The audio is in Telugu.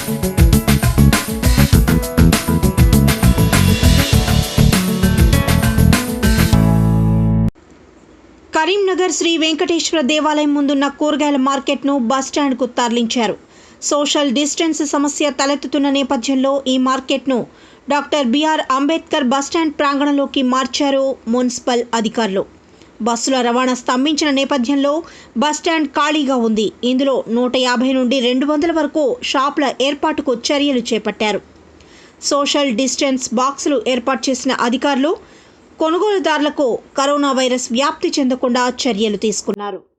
కరీంనగర్ శ్రీ వెంకటేశ్వర దేవాలయం ముందున్న కూరగాయల మార్కెట్ను బస్టాండ్కు తరలించారు. సోషల్ డిస్టెన్స్ సమస్య తలెత్తుతున్న నేపథ్యంలో ఈ మార్కెట్ను డాక్టర్ బిఆర్ అంబేద్కర్ బస్టాండ్ ప్రాంగణంలోకి మార్చారు మున్సిపల్ అధికారులు. బస్సుల రవాణా స్తంభించిన నేపథ్యంలో బస్టాండ్ ఖాళీగా ఉంది. ఇందులో 150 నుండి 200 వరకు షాపుల ఏర్పాటుకు చర్యలు చేపట్టారు. సోషల్ డిస్టెన్స్ బాక్సులు ఏర్పాటు చేసిన అధికారులు కొనుగోలుదారులకు కరోనా వైరస్ వ్యాప్తి చెందకుండా చర్యలు తీసుకున్నారు.